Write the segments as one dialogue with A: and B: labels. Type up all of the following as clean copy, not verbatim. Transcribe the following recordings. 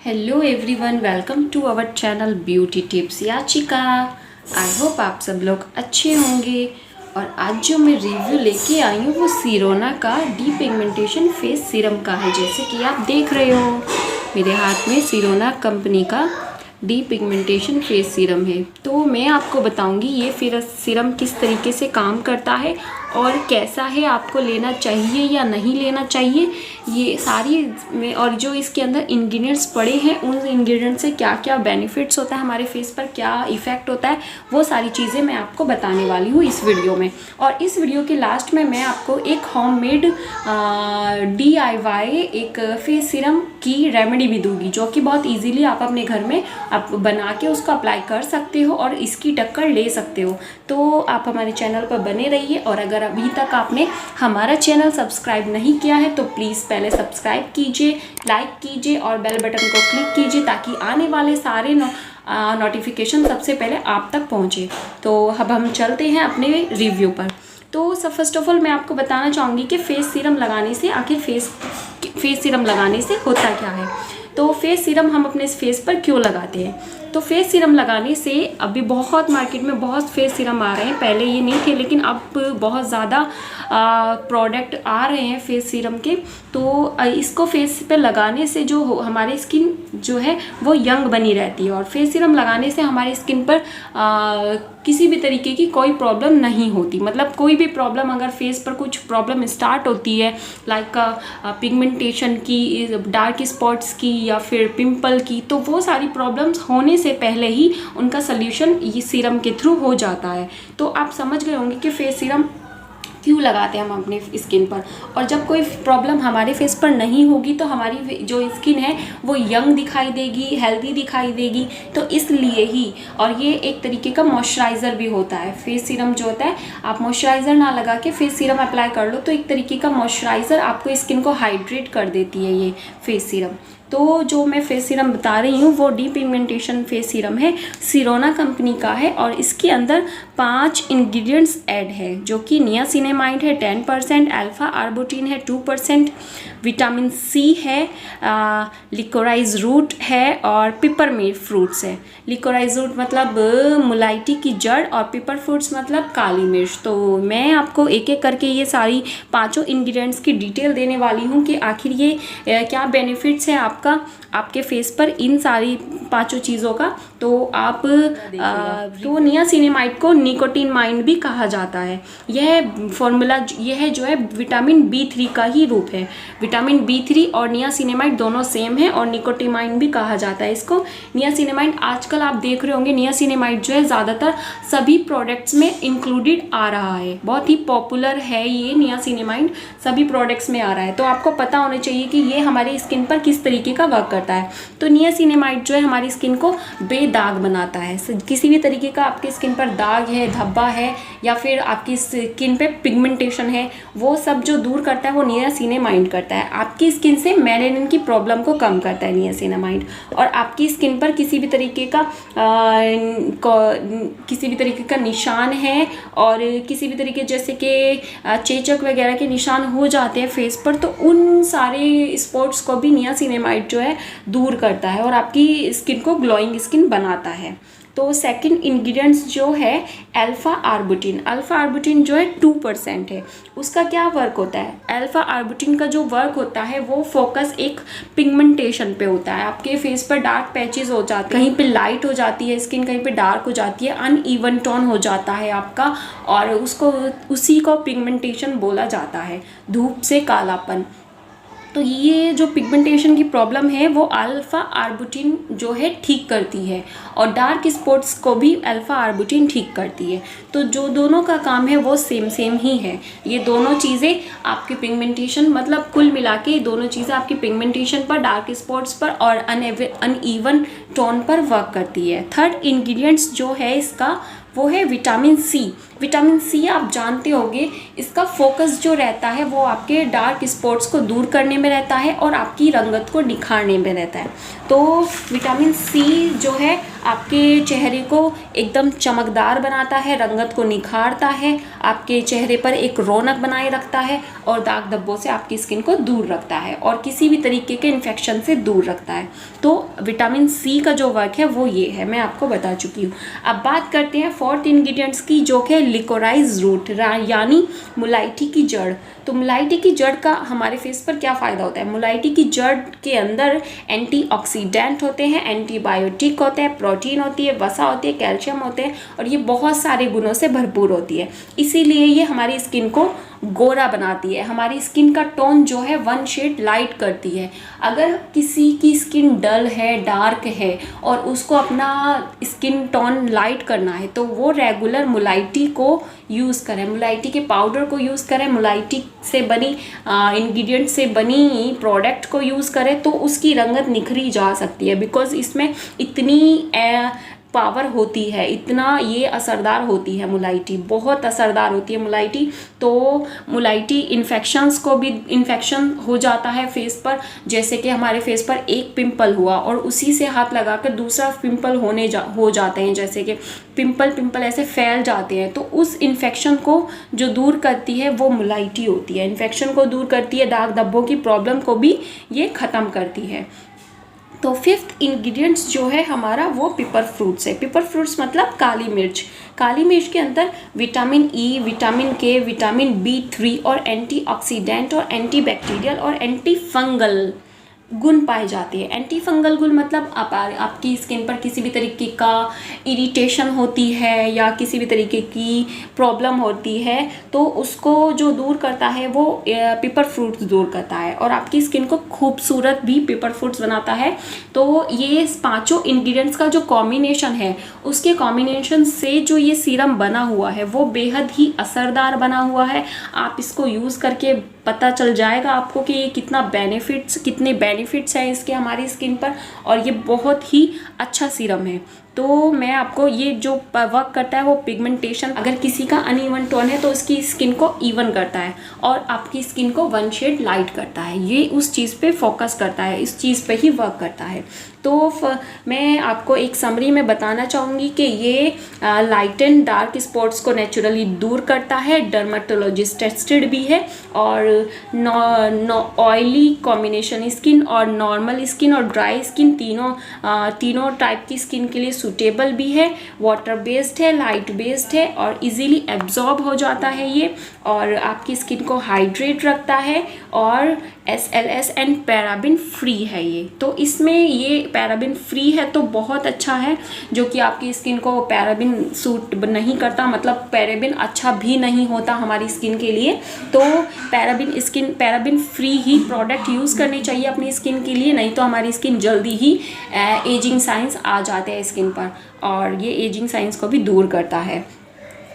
A: Hello everyone, welcome to our channel beauty tips Yachika. I hope आप सब लोग अच्छे होंगे। और आज जो मैं रिव्यू लेके आई हूँ वो सीरोना का डी पिगमेंटेशन फेस सीरम का है। जैसे कि आप देख रहे हो मेरे हाथ में सीरोना कंपनी का डी पिगमेंटेशन फेस सीरम है। तो मैं आपको बताऊंगी ये फिर सीरम किस तरीके से काम करता है और कैसा है, आपको लेना चाहिए या नहीं लेना चाहिए, ये सारी में। और जो इसके अंदर इंग्रेडिएंट्स पड़े हैं उन इंग्रेडिएंट्स से क्या क्या बेनिफिट्स होता है, हमारे फेस पर क्या इफ़ेक्ट होता है, वो सारी चीज़ें मैं आपको बताने वाली हूँ इस वीडियो में। और इस वीडियो के लास्ट में मैं आपको एक होममेड DIY एक फेस सीरम की रेमेडी भी दूंगी, जो कि बहुत ईजीली आप अपने घर में आप बना के उसको अप्लाई कर सकते हो और इसकी टक्कर ले सकते हो। तो आप हमारे चैनल पर बने रहिए। और अगर अभी तक आपने हमारा चैनल सब्सक्राइब नहीं किया है तो प्लीज़ पहले सब्सक्राइब कीजिए, लाइक कीजिए और बेल बटन को क्लिक कीजिए ताकि आने वाले सारे नोटिफिकेशन सबसे पहले आप तक पहुँचे। तो अब हम चलते हैं अपने रिव्यू पर। तो सब फर्स्ट ऑफ ऑल मैं आपको बताना चाहूँगी कि फेस सीरम लगाने से आखिर फेस सीरम लगाने से होता क्या है। तो फेस सीरम हम अपने फेस पर क्यों लगाते हैं? तो फेस सीरम लगाने से अभी बहुत मार्केट में बहुत फेस सीरम आ रहे हैं, पहले ये नहीं थे लेकिन अब बहुत ज़्यादा प्रोडक्ट आ रहे हैं फेस सीरम के। तो इसको फेस पे लगाने से जो हमारी स्किन जो है वो यंग बनी रहती है। और फेस सीरम लगाने से हमारी स्किन पर किसी भी तरीके की कोई प्रॉब्लम नहीं होती। मतलब कोई भी प्रॉब्लम, अगर फेस पर कुछ प्रॉब्लम स्टार्ट होती है लाइक पिगमेंटेशन की, डार्क स्पॉट्स की या फिर पिंपल की, तो वो सारी प्रॉब्लम्स होने से पहले ही उनका सल्यूशन ये सीरम के थ्रू हो जाता है। तो आप समझ गए होंगे कि फेस सीरम क्यों लगाते हैं हम अपने स्किन पर। और जब कोई प्रॉब्लम हमारे फेस पर नहीं होगी तो हमारी जो स्किन है वो यंग दिखाई देगी, हेल्दी दिखाई देगी। तो इसलिए ही, और ये एक तरीके का मॉइस्चराइज़र भी होता है। फेस सीरम जो होता है, आप मॉइस्चराइज़र ना लगा के फेस सीरम अप्लाई कर लो तो एक तरीके का मॉइस्चराइज़र आपको स्किन को हाइड्रेट कर देती है ये फेस सीरम। तो जो मैं फेस सीरम बता रही हूँ वो डी पिगमेंटेशन फेस सीरम है, सीरोना कंपनी का है। और इसके अंदर 5 इंग्रेडिएंट्स ऐड है, जो कि नियासिनामाइड है 10%, अल्फा आर्बुटिन है 2%, विटामिन सी है, लिकोराइज रूट है और पिपरमिंट फ्रूट्स है। लिकोराइज रूट मतलब मुलायटी की जड़ और पिपर फ्रूट्स मतलब काली मिर्च। तो मैं आपको एक एक करके ये सारी 5 इंग्रेडिएंट्स की डिटेल देने वाली हूँ कि आखिर ये क्या बेनिफिट्स है आपके फेस पर इन सारी 5 चीज़ों का। तो आप तो नियासिनामाइड को निकोटिनामाइड भी कहा जाता है। यह फॉर्मूला यह जो है विटामिन B3 का ही रूप है। विटामिन B3 और नियासिनामाइड दोनों सेम है और निकोटिनामाइड भी कहा जाता है इसको। नियासिनामाइड आजकल आप देख रहे होंगे, नियासिनामाइड जो है ज़्यादातर सभी प्रोडक्ट्स में इंक्लूडेड आ रहा है। बहुत ही पॉपुलर है ये नियासिनामाइड, सभी प्रोडक्ट्स में आ रहा है। तो आपको पता होना चाहिए कि ये हमारी स्किन पर किस तरीके का वर्क करता है। तो नियासिनामाइड जो है हमारी स्किन को बेदाग बनाता है। किसी भी तरीके का आपकी स्किन पर दाग है, धब्बा है या फिर आपकी स्किन पे पिगमेंटेशन है, वो सब जो दूर करता है वो नियासिनामाइड करता है। आपकी स्किन से मेलानिन की प्रॉब्लम को कम करता है नियासिनामाइड। और आपकी स्किन पर किसी भी तरीके का निशान है और किसी भी तरीके जैसे कि चेचक वगैरह के निशान हो जाते हैं फेस पर, तो उन सारे स्पॉट्स को भी नियासिनामाइड जो है दूर करता है और आपकी स्किन को ग्लोइंग स्किन बनाता है। तो सेकंड इंग्रेडिएंट्स जो है अल्फा आर्बुटिन। अल्फा आर्बुटिन जो है 2% है। उसका क्या वर्क होता है? अल्फा आर्बुटिन का जो वर्क होता है वो फोकस एक पिगमेंटेशन पे होता है। आपके फेस पर डार्क पैचेस हो जाते हैं, कहीं पे लाइट हो जाती है स्किन, कहीं पे डार्क हो जाती है, अनइवन टोन हो जाता है आपका, और उसी को पिगमेंटेशन बोला जाता है, धूप से कालापन। तो ये जो पिगमेंटेशन की प्रॉब्लम है वो अल्फा आर्बुटिन जो है ठीक करती है और डार्क स्पॉट्स को भी अल्फा आर्बुटिन ठीक करती है। तो जो दोनों का काम है वो सेम ही है। ये दोनों चीज़ें आपकी पिगमेंटेशन, मतलब कुल मिला के दोनों चीज़ें आपकी पिगमेंटेशन पर, डार्क स्पॉट्स पर और अनइवन टोन पर वर्क करती है। थर्ड इंग्रेडिएंट्स जो है इसका वो है विटामिन सी। विटामिन सी आप जानते होंगे, इसका फोकस जो रहता है वो आपके डार्क स्पॉट्स को दूर करने में रहता है और आपकी रंगत को निखारने में रहता है। तो विटामिन सी जो है आपके चेहरे को एकदम चमकदार बनाता है, रंगत को निखारता है, आपके चेहरे पर एक रौनक बनाए रखता है और दाग धब्बों से आपकी स्किन को दूर रखता है और किसी भी तरीके के इन्फेक्शन से दूर रखता है। तो विटामिन सी का जो वर्क है वो ये है, मैं आपको बता चुकी हूँ। अब बात करते हैं फोर्थ इंग्रेडिएंट्स की, जो कि लिकोराइज रूट यानी मुलायठी की जड़। तो मुलायठी की जड़ का हमारे फेस पर क्या फ़ायदा होता है? मुलायठी की जड़ के अंदर एंटीऑक्सीडेंट होते हैं, एंटीबायोटिक होते हैं, प्रोटीन होती है, वसा होती है, कैल्शियम होते हैं और ये बहुत सारे गुणों से भरपूर होती है। इसीलिए ये हमारी स्किन को गोरा बनाती है, हमारी स्किन का टोन जो है वन शेड लाइट करती है। अगर किसी की स्किन डल है, डार्क है और उसको अपना स्किन टोन लाइट करना है तो वो रेगुलर मुलायठी को यूज़ करें, मुलायठी के पाउडर को यूज़ करें, मुलायठी से बनी इंग्रेडिएंट से बनी प्रोडक्ट को यूज़ करें तो उसकी रंगत निखरी जा सकती है। बिकॉज़ इसमें इतनी पावर होती है, इतना ये असरदार होती है मुलायठी, बहुत असरदार होती है मुलायठी। तो मुलायठी इन्फेक्शन हो जाता है फेस पर, जैसे कि हमारे फेस पर एक पिंपल हुआ और उसी से हाथ लगाकर दूसरा पिंपल हो जाते हैं, जैसे कि पिंपल ऐसे फैल जाते हैं। तो उस इन्फेक्शन को जो दूर करती है वो मुलायठी होती है, इन्फेक्शन को दूर करती है, दाग धब्बों की प्रॉब्लम को भी ये ख़त्म करती है। तो फिफ्थ इंग्रेडिएंट्स जो है हमारा वो पेपर फ्रूट्स है। पेपर फ्रूट्स मतलब काली मिर्च। काली मिर्च के अंदर विटामिन ई, विटामिन के, विटामिन B3 और एंटीऑक्सीडेंट और एंटीबैक्टीरियल और एंटी फंगल गुण पाए जाते हैं। एंटी फंगल गुण मतलब आपकी स्किन पर किसी भी तरीके का इरिटेशन होती है या किसी भी तरीके की प्रॉब्लम होती है तो उसको जो दूर करता है वो पेपर फ्रूट्स दूर करता है और आपकी स्किन को खूबसूरत भी पेपर फ्रूट्स बनाता है। तो ये पांचों इंग्रेडिएंट्स का जो कॉम्बिनेशन है, उसके कॉम्बिनेशन से जो ये सीरम बना हुआ है वो बेहद ही असरदार बना हुआ है। आप इसको यूज़ करके पता चल जाएगा आपको कि ये कितने बेनिफिट्स हैं इसके हमारी स्किन पर और ये बहुत ही अच्छा सीरम है। तो मैं आपको ये जो वर्क करता है वो पिगमेंटेशन, अगर किसी का अनइवन टोन है तो उसकी स्किन को इवन करता है और आपकी स्किन को वन शेड लाइट करता है। ये उस चीज़ पे फोकस करता है, इस चीज़ पे ही वर्क करता है। तो मैं आपको एक समरी में बताना चाहूँगी कि ये लाइट एंड डार्क स्पॉट्स को नेचुरली दूर करता है, डर्माटोलॉजिस्ट टेस्टेड भी है और ऑयली कॉम्बिनेशन स्किन और नॉर्मल स्किन और ड्राई स्किन तीनों टाइप की स्किन के लिए सूटेबल भी है, वाटर बेस्ड है, लाइट बेस्ड है और इजीली एब्जॉर्ब हो जाता है ये और आपकी स्किन को हाइड्रेट रखता है और SLS एंड पैराबिन फ्री है ये। तो इसमें ये पैराबिन फ्री है तो बहुत अच्छा है, जो कि आपकी स्किन को पैराबिन सूट नहीं करता, मतलब पैराबिन अच्छा भी नहीं होता हमारी स्किन के लिए। तो पैराबिन फ्री ही प्रोडक्ट यूज़ करनी चाहिए अपनी स्किन के लिए, नहीं तो हमारी स्किन जल्दी ही एजिंग साइंस आ जाते हैं स्किन पर और ये एजिंग साइंस को भी दूर करता है।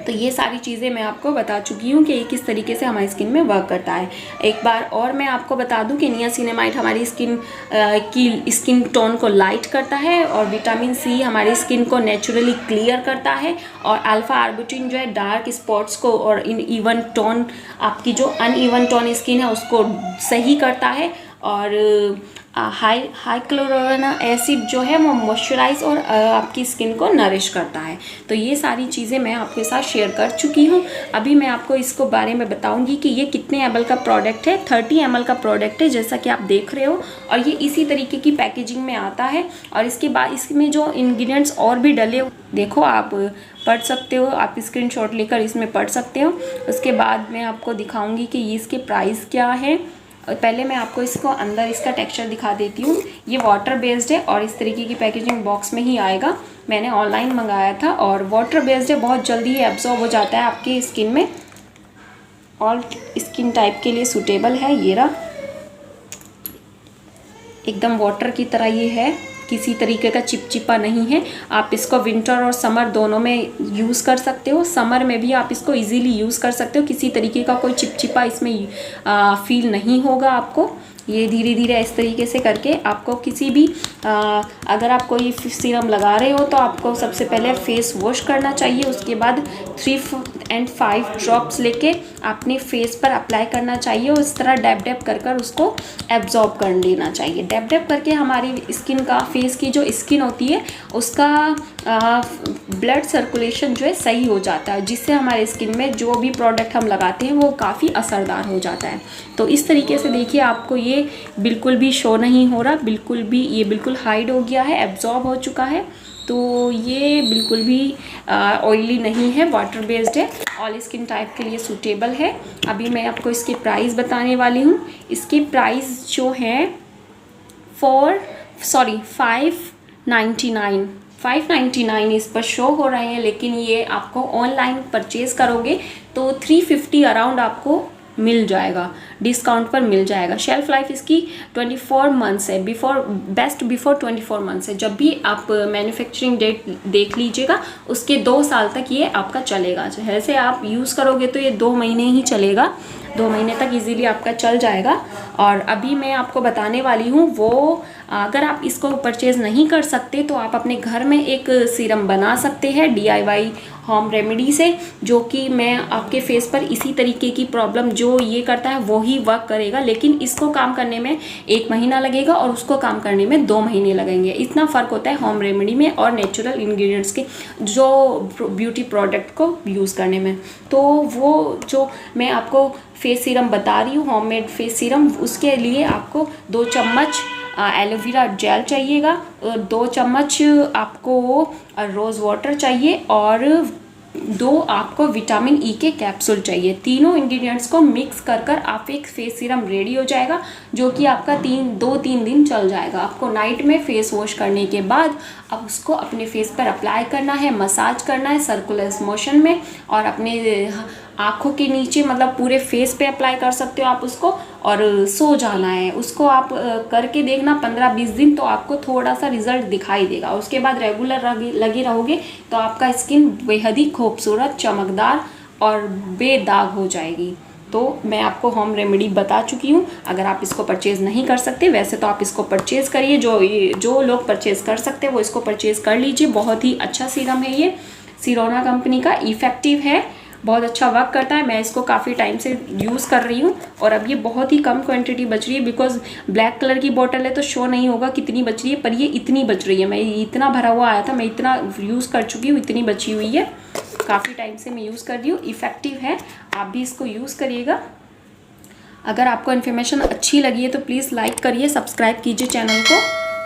A: तो ये सारी चीज़ें मैं आपको बता चुकी हूँ कि ये किस तरीके से हमारी स्किन में वर्क करता है। एक बार और मैं आपको बता दूँ कि नियासिनामाइड हमारी स्किन टोन को लाइट करता है और विटामिन सी हमारी स्किन को नेचुरली क्लियर करता है और अल्फा आर्बुटिन जो है डार्क स्पॉट्स को और इवन टोन, आपकी जो अनइवन टोन स्किन है उसको सही करता है और हाइक्लोरोना एसिड जो है वो मॉइस्चराइज और आपकी स्किन को नरिश करता है। तो ये सारी चीज़ें मैं आपके साथ शेयर कर चुकी हूँ। अभी मैं आपको इसको बारे में बताऊंगी कि ये कितने ml का प्रोडक्ट है। 30 ml का प्रोडक्ट है जैसा कि आप देख रहे हो और ये इसी तरीके की पैकेजिंग में आता है और इसके बाद इसमें जो इंग्रेडिएंट्स और भी डले देखो, आप पढ़ सकते हो, आप स्क्रीनशॉट लेकर इसमें पढ़ सकते हो। उसके बाद मैं आपको दिखाऊँगी कि ये इसके प्राइस क्या है। पहले मैं आपको इसको अंदर इसका टेक्सचर दिखा देती हूँ। ये वाटर बेस्ड है और इस तरीके की पैकेजिंग बॉक्स में ही आएगा। मैंने ऑनलाइन मंगाया था और वाटर बेस्ड है, बहुत जल्दी ही एब्जॉर्ब हो जाता है आपकी स्किन में, ऑल स्किन टाइप के लिए सूटेबल है। ये रहा, एकदम वाटर की तरह ये है, किसी तरीके का चिपचिपा नहीं है। आप इसको विंटर और समर दोनों में यूज़ कर सकते हो। समर में भी आप इसको इजीली यूज़ कर सकते हो, किसी तरीके का कोई चिपचिपा इसमें फील नहीं होगा आपको। ये धीरे धीरे इस तरीके से करके आपको किसी भी अगर आप कोई सीरम लगा रहे हो तो आपको सबसे पहले फेस वॉश करना चाहिए। उसके बाद 3 एंड 5 ड्रॉप्स लेके अपने फेस पर अप्लाई करना चाहिए और इस तरह डैब डैब कर कर उसको एब्जॉर्ब कर लेना चाहिए। डैब डैब करके हमारी स्किन का, फेस की जो स्किन होती है उसका ब्लड सर्कुलेशन जो है सही हो जाता है, जिससे हमारे स्किन में जो भी प्रोडक्ट हम लगाते हैं वो काफ़ी असरदार हो जाता है। तो इस तरीके से देखिए आपको ये बिल्कुल भी शो नहीं हो रहा, बिल्कुल भी, ये बिल्कुल हाइड हो गया है, एब्जॉर्ब हो चुका है। तो ये बिल्कुल भी ऑयली नहीं है, वाटर बेस्ड है, ऑल स्किन टाइप के लिए सूटेबल है। अभी मैं आपको इसकी प्राइस बताने वाली हूँ। इसकी प्राइस जो है 599 इस पर शो हो रहे हैं, लेकिन ये आपको ऑनलाइन परचेज़ करोगे तो 350 अराउंड आपको मिल जाएगा, डिस्काउंट पर मिल जाएगा। शेल्फ लाइफ इसकी 24 मंथ्स है, बिफोर 24 मंथ्स है। जब भी आप मैन्युफैक्चरिंग डेट देख लीजिएगा उसके 2 साल तक ये आपका चलेगा। जैसे आप यूज़ करोगे तो ये 2 महीने ही चलेगा, 2 महीने तक इजीली आपका चल जाएगा। और अभी मैं आपको बताने वाली हूँ वो, अगर आप इसको परचेज़ नहीं कर सकते तो आप अपने घर में एक सीरम बना सकते हैं DIY होम रेमेडी से, जो कि मैं आपके फेस पर इसी तरीके की प्रॉब्लम जो ये करता है वो ही वर्क करेगा, लेकिन इसको काम करने में 1 महीना लगेगा और उसको काम करने में 2 महीने लगेंगे। इतना फ़र्क होता है होम रेमेडी में और नेचुरल इंग्रेडिएंट्स के जो ब्यूटी प्रोडक्ट को यूज़ करने में। तो वो जो मैं आपको फेस सीरम बता रही हूँ, होममेड फेस सीरम, उसके लिए आपको 2 चम्मच एलोवेरा जेल चाहिएगा, 2 चम्मच आपको रोज़ वाटर चाहिए और 2 आपको विटामिन ई के कैप्सूल चाहिए। तीनों इंग्रेडिएंट्स को मिक्स कर कर आप एक फेस सीरम रेडी हो जाएगा, जो कि आपका 2-3 दिन चल जाएगा। आपको नाइट में फेस वॉश करने के बाद अब उसको अपने फेस पर अप्लाई करना है, मसाज करना है सर्कुलर मोशन में, और अपने आँखों के नीचे, मतलब पूरे फेस पे अप्लाई कर सकते हो आप उसको, और सो जाना है। उसको आप करके देखना 15-20 दिन, तो आपको थोड़ा सा रिजल्ट दिखाई देगा। उसके बाद रेगुलर लगे रहोगे तो आपका स्किन बेहद ही खूबसूरत, चमकदार और बेदाग हो जाएगी। तो मैं आपको होम रेमेडी बता चुकी हूँ। अगर आप इसको परचेज़ नहीं कर सकते, वैसे तो आप इसको परचेज़ करिए, जो लोग परचेज़ कर सकते हैं वो इसको परचेज़ कर लीजिए। बहुत ही अच्छा सीरम है ये, सिरोना कंपनी का, इफ़ेक्टिव है, बहुत अच्छा वर्क करता है। मैं इसको काफ़ी टाइम से यूज़ कर रही हूँ और अब ये बहुत ही कम क्वांटिटी बच रही है, बिकॉज ब्लैक कलर की बोतल है तो शो नहीं होगा कितनी बच रही है, पर ये इतनी बच रही है। मैं इतना भरा हुआ आया था, मैं इतना यूज़ कर चुकी हूँ, इतनी बची हुई है। काफ़ी टाइम से मैं यूज़ कर रही हूँ, इफ़ेक्टिव है, आप भी इसको यूज़ करिएगा। अगर आपको इन्फॉर्मेशन अच्छी लगी है तो प्लीज़ लाइक करिए, सब्सक्राइब कीजिए चैनल को,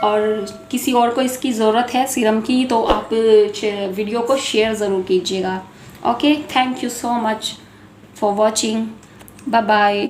A: और किसी और को इसकी ज़रूरत है सीरम की तो आप वीडियो को शेयर ज़रूर कीजिएगा। Okay, thank you so much for watching. Bye bye.